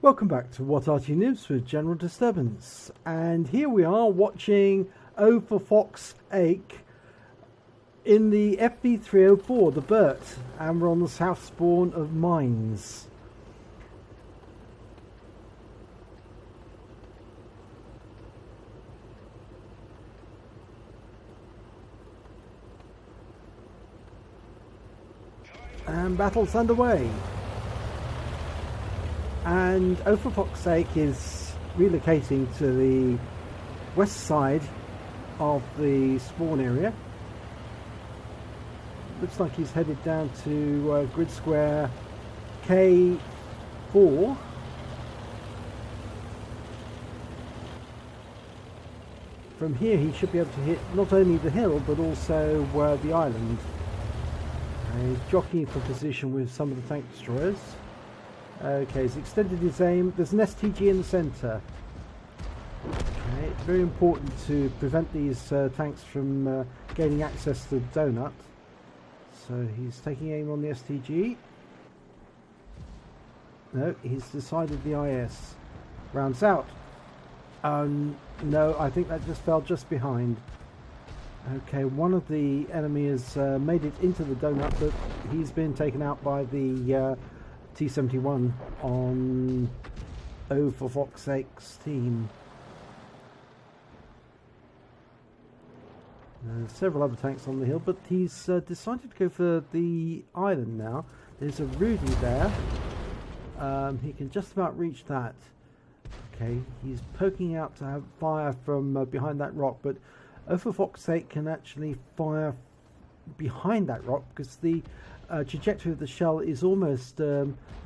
Welcome back to What Arty Noobs with General Disturbance, and here we are watching Ohforfoxache in the FV304, the Burt, and we're on the south spawn of mines. And battle's underway. And Ohforfoxache is relocating to the west side of the spawn area. Looks like he's headed down to grid square K4. From here he should be able to hit not only the hill but also the island. He's jockeying for position with some of the tank destroyers. Okay, he's extended his aim. There's an STG in the centre. Okay, it's very important to prevent these tanks from gaining access to the donut. So he's taking aim on the STG. No, he's decided the IS. Rounds out. No, I think that just fell just behind. Okay, one of the enemy has made it into the donut, but he's been taken out by the T-71 on Ohforfoxache's team. There's several other tanks on the hill, but he's decided to go for the island now. There's a Rudy there. He can just about reach that. Okay, he's poking out to have fire from behind that rock, but Ohforfoxache can actually fire behind that rock because the trajectory of the shell is almost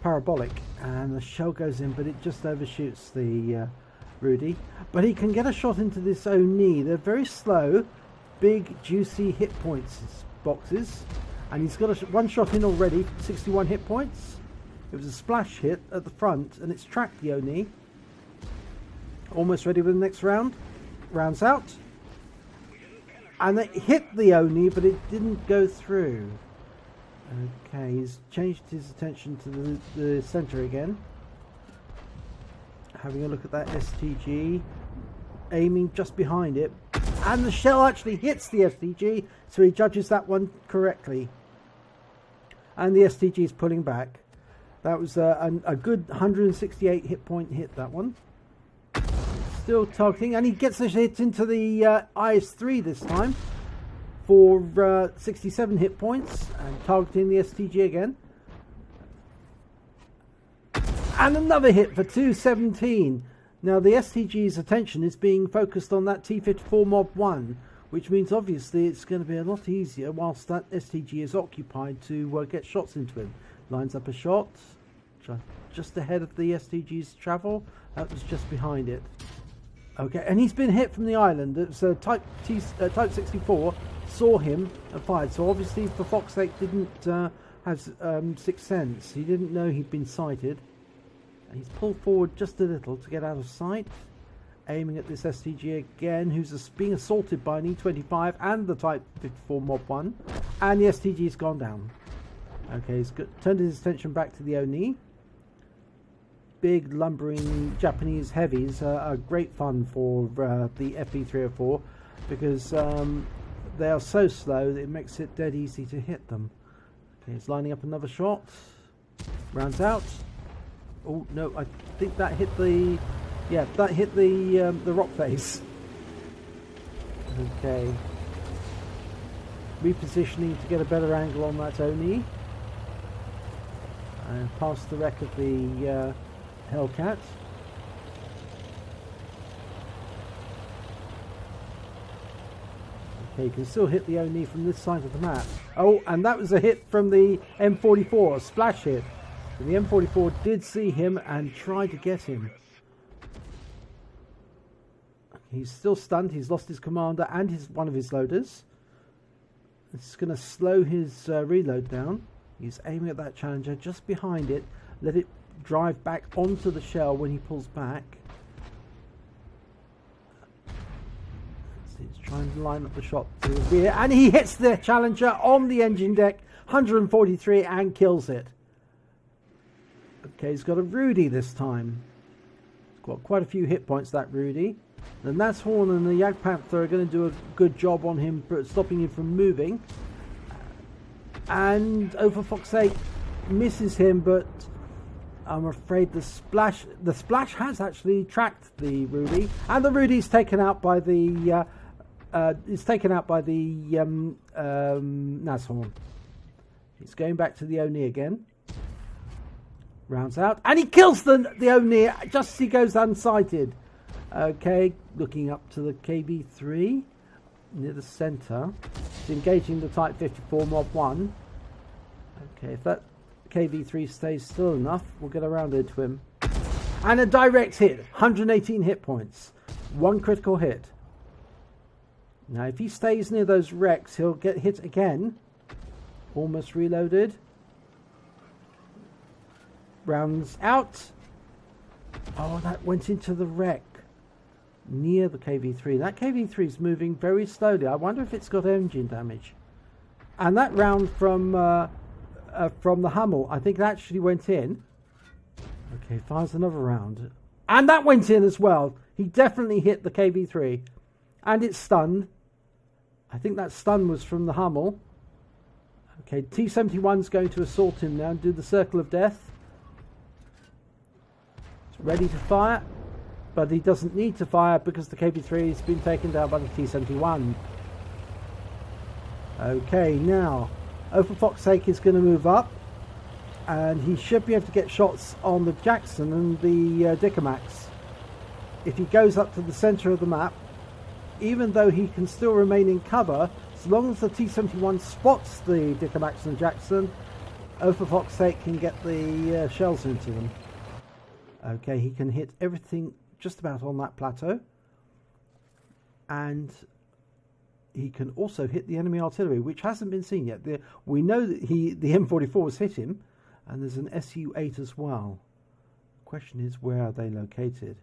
parabolic, and the shell goes in, but it just overshoots the Rudy. But he can get a shot into this Oni. They're very slow, big, juicy hit points boxes, and he's got one shot in already, 61 hit points. It was a splash hit at the front, and it's tracked the Oni. Almost ready for the next round. Rounds out. And it hit the Oni, but it didn't go through. Okay, he's changed his attention to the centre again. Having a look at that STG. Aiming just behind it. And the shell actually hits the STG, so he judges that one correctly. And the STG is pulling back. That was a good 168 hit point hit, that one. Still targeting, and he gets a hit into the IS-3 this time for 67 hit points, and targeting the STG again. And another hit for 217. Now the STG's attention is being focused on that T-54 Mob 1, which means obviously it's going to be a lot easier whilst that STG is occupied to get shots into him. Lines up a shot just ahead of the STG's travel. That was just behind it. Okay, and he's been hit from the island. It's Type 64 saw him and fired. So obviously, Ohforfoxache didn't have sixth sense. He didn't know he'd been sighted. And he's pulled forward just a little to get out of sight, aiming at this STG again, who's being assaulted by an E25 and the Type 54 Mob 1, and the STG's gone down. Okay, he's turned his attention back to the Oni. Big lumbering Japanese heavies are great fun for the FV304 because they are so slow that it makes it dead easy to hit them. Okay, he's lining up another shot. Rounds out. Oh no, I think that hit the the rock face. Okay. Repositioning to get a better angle on that Oni. And past the wreck of the Hellcat. Okay, you can still hit the Oni from this side of the map. Oh, and that was a hit from the M44, a splash hit. And the M44 did see him and tried to get him. He's still stunned. He's lost his commander and one of his loaders. This is going to slow his reload down. He's aiming at that Challenger just behind it. Let it drive back onto the shell when he pulls back. He's trying to line up the shot to the rear, and he hits the Challenger on the engine deck, 143, and kills it. Okay, he's got a Rudy this time. Got quite a few hit points, that Rudy. The Nashorn and the Jagdpanther are going to do a good job on him, stopping him from moving. And Ohforfoxache misses him, but I'm afraid the splash has actually tracked the Rudy, and the Rudy's taken out by the Nashorn. He's going back to the Oni again. Rounds out, and he kills the Oni just as he goes unsighted. Okay, looking up to the KV3 near the centre. He's engaging the Type 54 Mod 1. Okay, if that KV3 stays still enough, we'll get around into him. And a direct hit, 118 hit points. One critical hit. Now, if he stays near those wrecks, he'll get hit again. Almost reloaded. Rounds out. Oh, that went into the wreck near the KV3. That KV3 is moving very slowly. I wonder if it's got engine damage. And that round from the Hummel, I think that actually went in. Okay, fires another round. And that went in as well. He definitely hit the KV3. And it's stunned. I think that stun was from the Hummel. Okay, T-71's going to assault him now and do the Circle of Death. It's ready to fire. But he doesn't need to fire because the KV3 has been taken down by the T-71. Okay, now Ohforfoxache is going to move up, and he should be able to get shots on the Jackson and the Dickomax. If he goes up to the centre of the map, even though he can still remain in cover, as long as the T-71 spots the Dickomax and Jackson, Ohforfoxache can get the shells into them. Okay, he can hit everything just about on that plateau, and he can also hit the enemy artillery, which hasn't been seen yet. We know that the M44 has hit him, and there's an Su-8 as well. Question is, where are they located?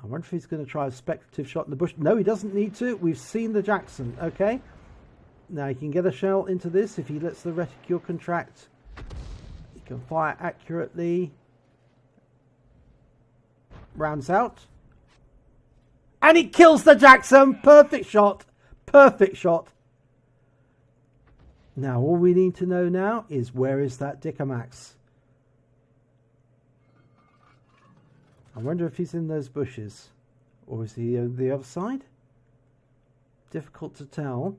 I wonder if he's going to try a speculative shot in the bush. No, he doesn't need to. We've seen the Jackson. Okay, now he can get a shell into this if he lets the reticule contract. He can fire accurately. Rounds out. And he kills the Jackson. Perfect shot. Perfect shot. Now, all we need to know now is, where is that Dickomax? I wonder if he's in those bushes. Or is he on the other side? Difficult to tell.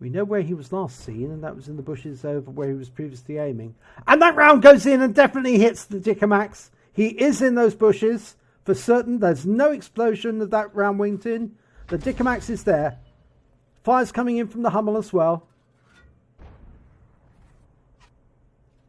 We know where he was last seen, and that was in the bushes over where he was previously aiming. And that round goes in and definitely hits the Dickomax. He is in those bushes. For certain, there's no explosion of that round went in. The Dickomax is there. Fire's coming in from the Hummel as well.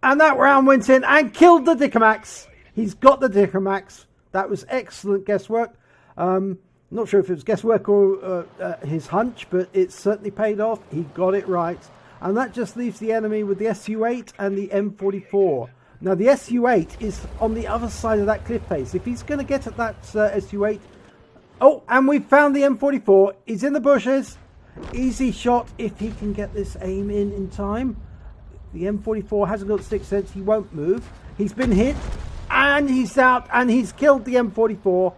And that round went in and killed the Dickomax. He's got the Dickomax. That was excellent guesswork. Not sure if it was guesswork or his hunch, but it certainly paid off. He got it right. And that just leaves the enemy with the Su-8 and the M44. Now, the Su-8 is on the other side of that cliff face. If he's going to get at that Su-8... Oh, and we've found the M44. He's in the bushes. Easy shot if he can get this aim in time. The M44 hasn't got sixth sense. He won't move. He's been hit. And he's out. And he's killed the M44.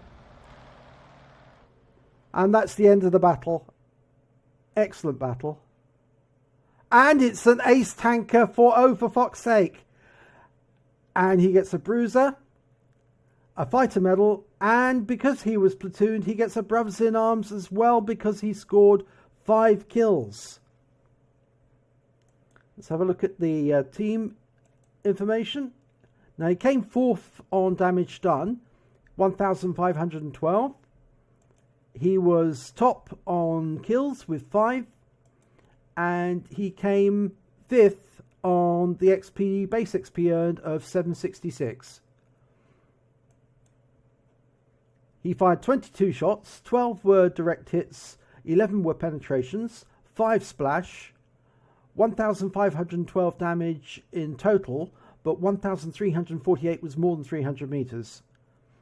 And that's the end of the battle. Excellent battle. And it's an ace tanker for Ohforfoxache. And he gets a bruiser, a fighter medal, and because he was platooned, he gets a Brothers in Arms as well because he scored 5 kills. Let's have a look at the team information. Now, he came 4th on damage done, 1,512. He was top on kills with 5, and he came 5th on the base XP earned of 766. He fired 22 shots, 12 were direct hits, 11 were penetrations, 5 splash, 1,512 damage in total, but 1,348 was more than 300 meters.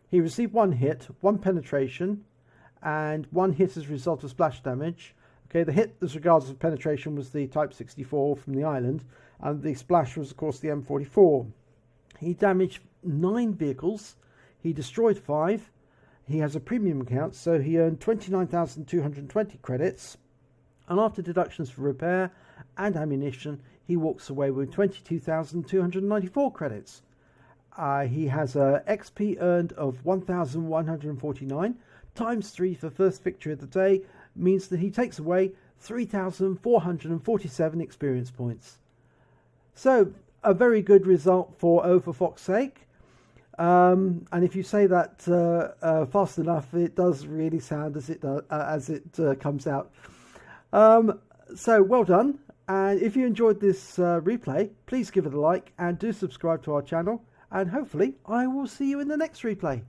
He received 1 hit, 1 penetration, and 1 hit as a result of splash damage. Okay, the hit as regards of penetration was the Type 64 from the island, and the splash was, of course, the M44. He damaged 9 vehicles. He destroyed 5. He has a premium account, so he earned 29,220 credits. And after deductions for repair and ammunition, he walks away with 22,294 credits. He has a XP earned of 1,149 times 3 for first victory of the day, means that he takes away 3,447 experience points. So a very good result for Ohforfoxache. And if you say that fast enough, it does really sound as it comes out. So well done. And if you enjoyed this replay, please give it a like and do subscribe to our channel. And hopefully I will see you in the next replay.